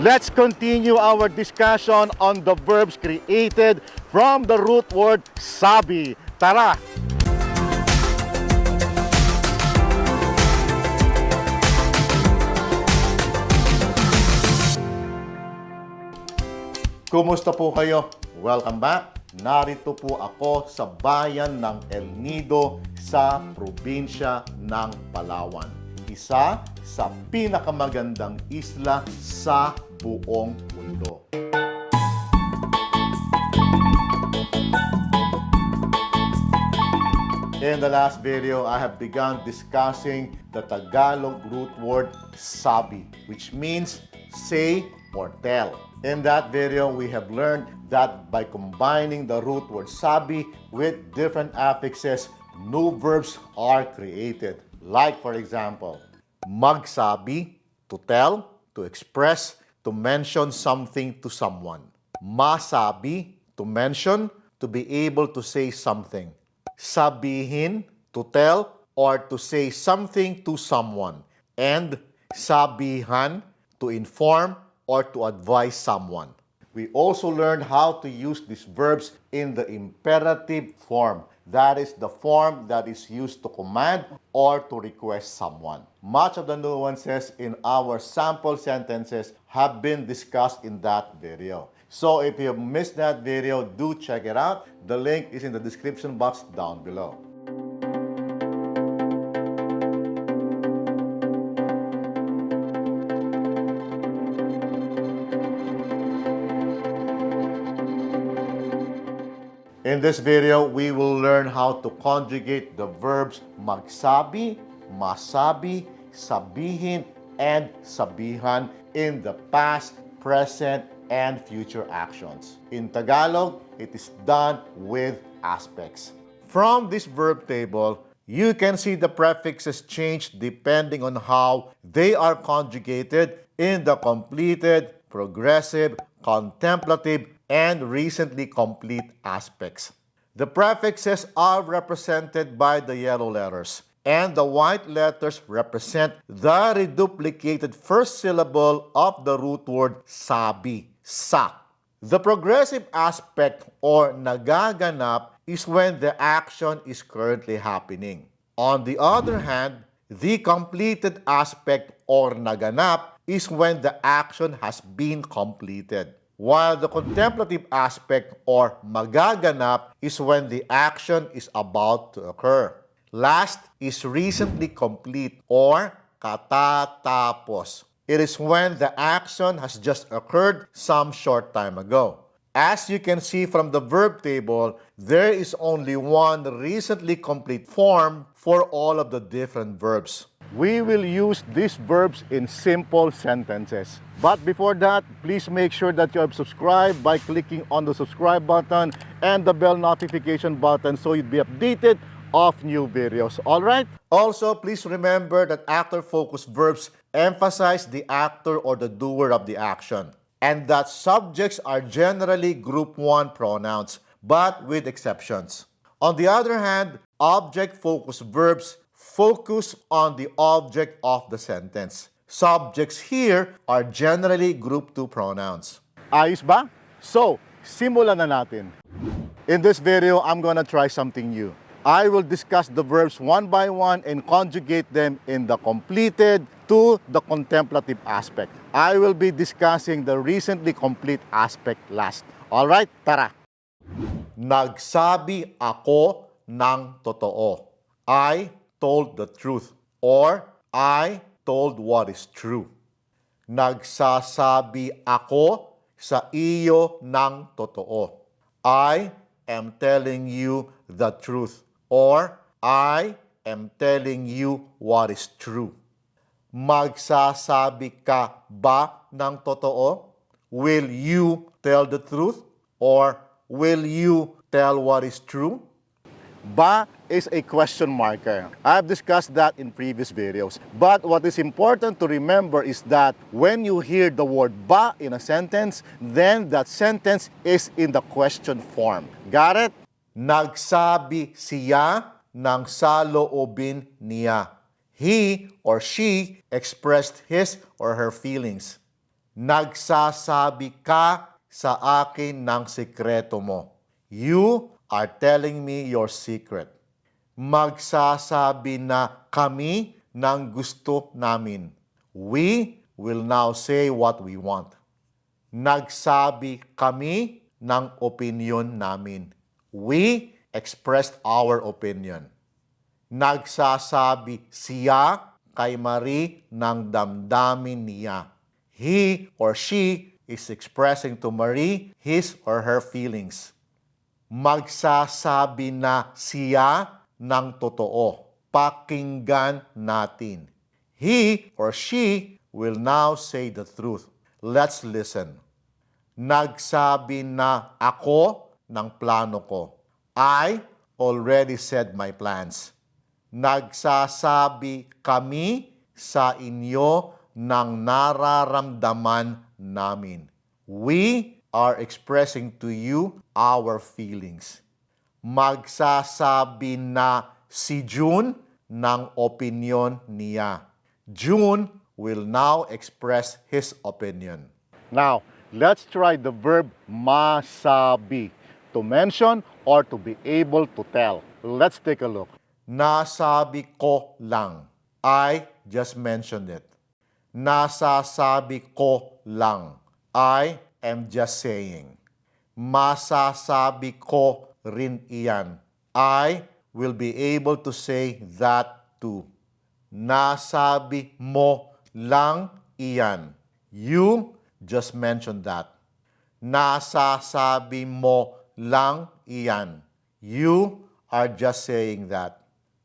Let's continue our discussion on the verbs created from the root word sabi. Tara! Kumusta po kayo? Welcome back! Narito po ako sa bayan ng El Nido sa probinsya ng Palawan. Isa sa pinakamagandang isla sa buong mundo. In the last video, I have begun discussing the Tagalog root word sabi, which means say or tell. In that video, we have learned that by combining the root word sabi with different affixes, new verbs are created. Like for example, magsabi, to tell, to express, to mention something to someone. Masabi, to mention, to be able to say something. Sabihin, to tell or to say something to someone. And sabihan, to inform or to advise someone. We also learned how to use these verbs in the imperative form. That is the form that is used to command or to request someone. Much of the nuances in our sample sentences have been discussed in that video. So if you have missed that video, do check it out. The link is in the description box down below. In this video, we will learn how to conjugate the verbs magsabi, masabi, sabihin, and sabihan in the past, present, and future actions. In Tagalog, it is done with aspects. From this verb table, you can see the prefixes change depending on how they are conjugated in the completed, progressive, contemplative, and recently complete aspects. The prefixes are represented by the yellow letters, and the white letters represent the reduplicated first syllable of the root word sabi, sa. The progressive aspect or nagaganap is when the action is currently happening. On the other hand, the completed aspect or naganap is when the action has been completed. While the contemplative aspect or magaganap is when the action is about to occur. Last is recently complete or katatapos. It is when the action has just occurred some short time ago. As you can see from the verb table, there is only one recently complete form for all of the different verbs. We will use these verbs in simple sentences. But before that, please make sure that you have subscribed by clicking on the subscribe button and the bell notification button so you'd be updated of new videos. Alright? Also, please remember that actor-focused verbs emphasize the actor or the doer of the action, and that subjects are generally group 1 pronouns, but with exceptions. On the other hand, object-focused verbs focus on the object of the sentence. Subjects here are generally group 2 pronouns. Ayos ba? So, simulan na natin. In this video, I'm gonna try something new. I will discuss the verbs one by one and conjugate them in the completed to the contemplative aspect. I will be discussing the recently complete aspect last. Alright, tara! Nagsabi ako ng totoo. I told the truth, or I told what is true. Nagsasabi ako sa iyo ng totoo. I am telling you the truth, or I am telling you what is true. Magsasabi ka ba ng totoo? Will you tell the truth, or will you tell what is true? Ba is a question marker. I've discussed that in previous videos. But what is important to remember is that when you hear the word ba in a sentence, then that sentence is in the question form. Got it? Nagsabi siya ng saloobin niya. He or she expressed his or her feelings. Nagsasabi ka sa akin ng sikreto mo. You are telling me your secret. Magsasabi na kami ng gusto namin. We will now say what we want. Nagsabi kami ng opinion namin. We expressed our opinion. Nagsasabi siya kay Marie ng damdamin niya. He or she is expressing to Marie his or her feelings. Magsasabi na siya ng totoo. Pakinggan natin. He or she will now say the truth. Let's listen. Nagsabi na ako ng plano ko. I already said my plans. Nagsasabi kami sa inyo ng nararamdaman namin. We are expressing to you our feelings. Magsasabi na si June ng opinion niya. June will now express his opinion. Now, let's try the verb masabi, to mention or to be able to tell. Let's take a look. Nasabi ko lang. I just mentioned it. Nasasabi ko lang. I am just saying. Masasabi ko rin iyan. I will be able to say that too. Nasabi mo lang iyan. You just mentioned that. Nasasabi mo lang iyan. You are just saying that.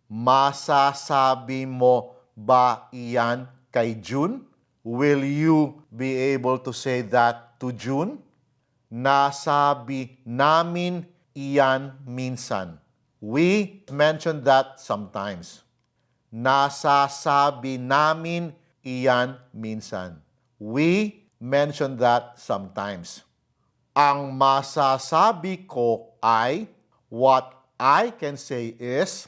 Masasabi mo ba iyan kay June? Will you be able to say that to June? Nasabi namin iyan minsan. We mention that sometimes. Nasasabi namin iyan minsan. We mention that sometimes. Ang masasabi ko ay, what I can say is,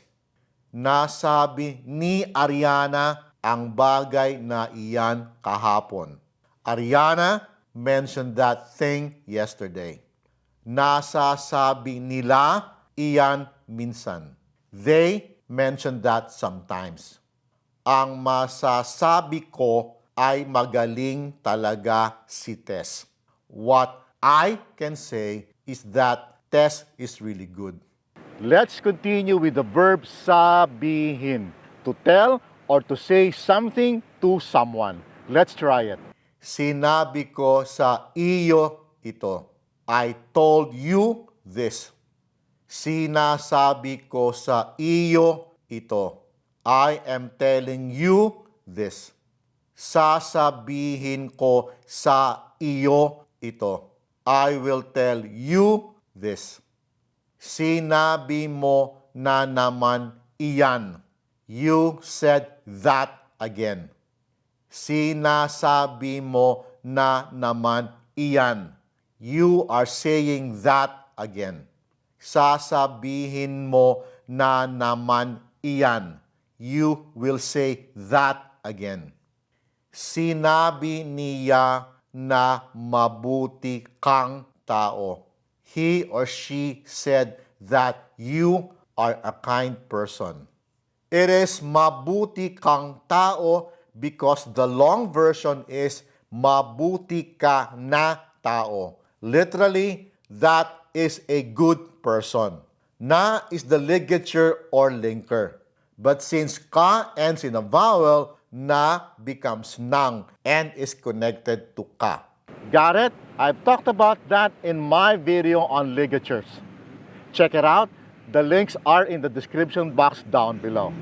nasabi ni Ariana ang bagay na iyan kahapon. Ariana mentioned that thing yesterday. Nasasabi nila iyan minsan. They mentioned that sometimes. Ang masasabi ko ay magaling talaga si Tess. What I can say is that Tess is really good. Let's continue with the verb sabihin, to tell or to say something to someone. Let's try it. Sinabi ko sa iyo ito. I told you this. Sinasabi ko sa iyo ito. I am telling you this. Sasabihin ko sa iyo ito. I will tell you this. Sinabi mo na naman iyan. You said that again. Sinasabi mo na naman iyan. You are saying that again. Sasabihin mo na naman iyan. You will say that again. Sinabi niya na mabuti kang tao. He or she said that you are a kind person. It is mabuti kang tao because the long version is mabuti ka na tao. Literally, that is a good person. Na is the ligature or linker. But since ka ends in a vowel, na becomes nang and is connected to ka. Got it? I've talked about that in my video on ligatures. Check it out. The links are in the description box down below.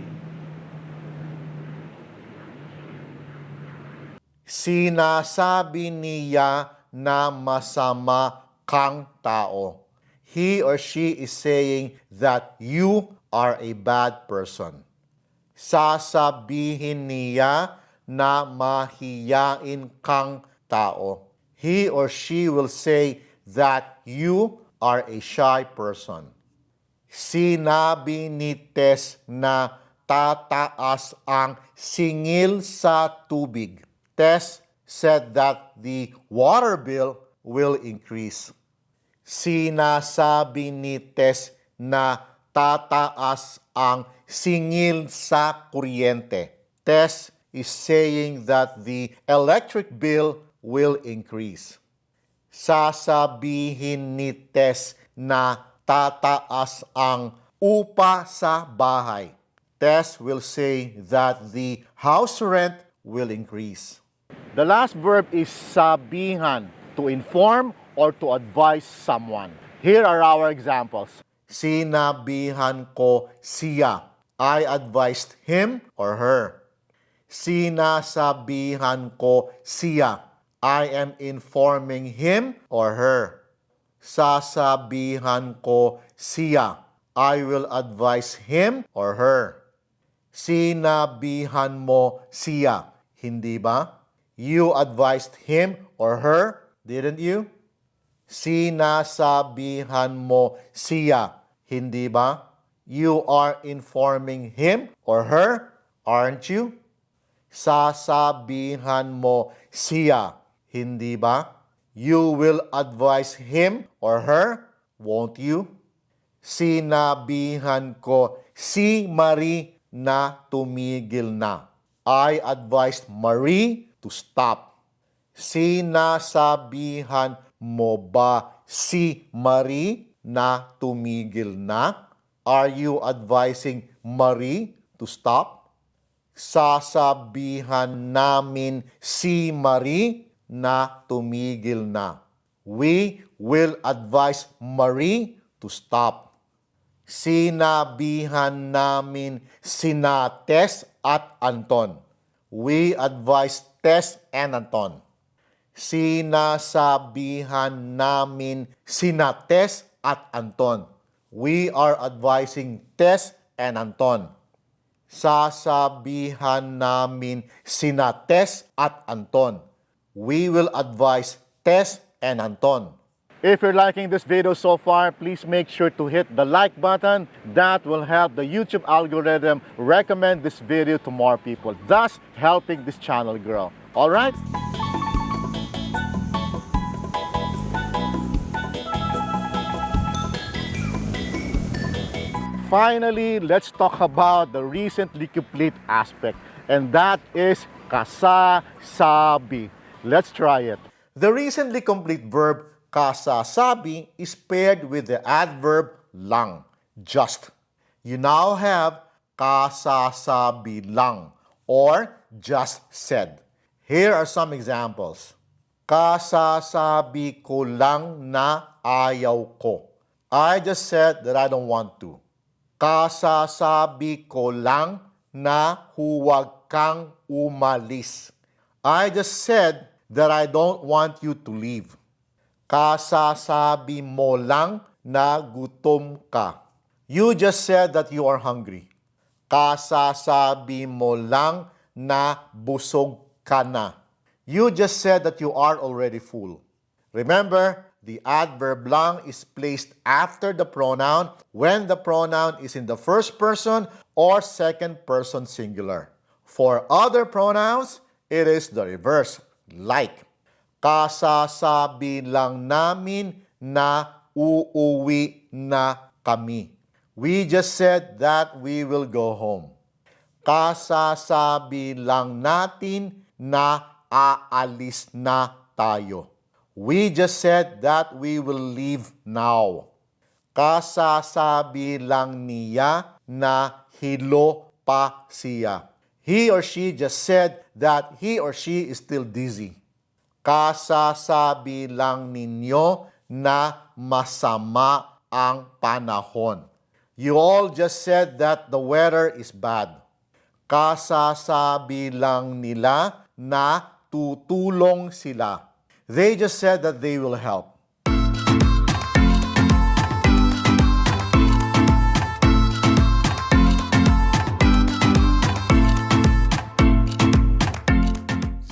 Sinasabi niya na masama kang tao. He or she is saying that you are a bad person. Sasabihin niya na mahiyain kang tao. He or she will say that you are a shy person. Sinabi ni Tess na tataas ang singil sa tubig. Tess said that the water bill will increase. Sinasabi ni Tess na tataas ang singil sa kuryente. Tess is saying that the electric bill will increase. Sasabihin ni Tess na tataas ang upa sa bahay. Tess will say that the house rent will increase. The last verb is sabihan, to inform or to advise someone. Here are our examples. Sinabihan ko siya. I advised him or her. Sinasabihan ko siya. I am informing him or her. Sasabihan ko siya. I will advise him or her. Sinabihan mo siya. Hindi ba? You advised him or her, didn't you? Sinasabihan mo siya. Hindi ba? You are informing him or her, aren't you? Sasabihan mo siya. Hindi ba? You will advise him or her, won't you? Sinabihan ko si Marie na tumigil na. I advised Marie to stop. Sinasabihan mo ba si Marie na tumigil na? Are you advising Marie to stop? Sasabihan namin si Marie na tumigil na. We will advise Marie to stop. Sinabihan namin sina Tess at Anton. We advise Tess and Anton. Sinasabihan namin sina Tess at Anton. We are advising Tess and Anton. Sasabihan namin sina Tess at Anton. We will advise Tess and Anton. If you're liking this video so far, please make sure to hit the like button. That will help the YouTube algorithm recommend this video to more people, thus helping this channel grow. All right? Finally, let's talk about the recently complete aspect, and that is kasasabi. Let's try it. The recently complete verb kasasabi is paired with the adverb lang, just. You now have kasasabi lang, or just said. Here are some examples. Kasasabi ko lang na ayaw ko. I just said that I don't want to. Kasasabi ko lang na huwag kang umalis. I just said that I don't want you to leave. Kasasabi mo lang na gutom ka. You just said that you are hungry. Kasasabi mo lang na busog ka na. You just said that you are already full. Remember, the adverb lang is placed after the pronoun when the pronoun is in the first person or second person singular. For other pronouns, it is the reverse, like. Kasasabi lang namin na uuwi na kami. We just said that we will go home. Kasasabi lang natin na aalis na tayo. We just said that we will leave now. Kasasabi lang niya na hilo pa siya. He or she just said that he or she is still dizzy. Kasasabi lang ninyo na masama ang panahon. You all just said that the weather is bad. Kasasabi lang nila na tutulong sila. They just said that they will help.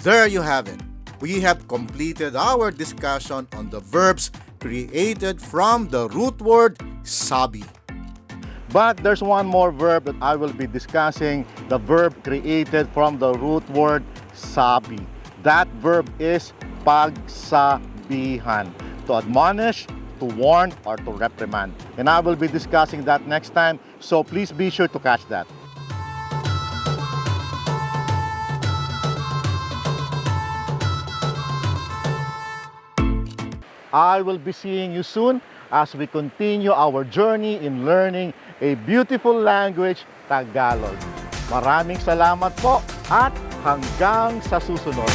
There you have it. We have completed our discussion on the verbs created from the root word sabi. But there's one more verb that I will be discussing, the verb created from the root word sabi. That verb is pagsabihan, to admonish, to warn, or to reprimand. And I will be discussing that next time, so please be sure to catch that. I will be seeing you soon as we continue our journey in learning a beautiful language, Tagalog. Maraming salamat po at hanggang sa susunod.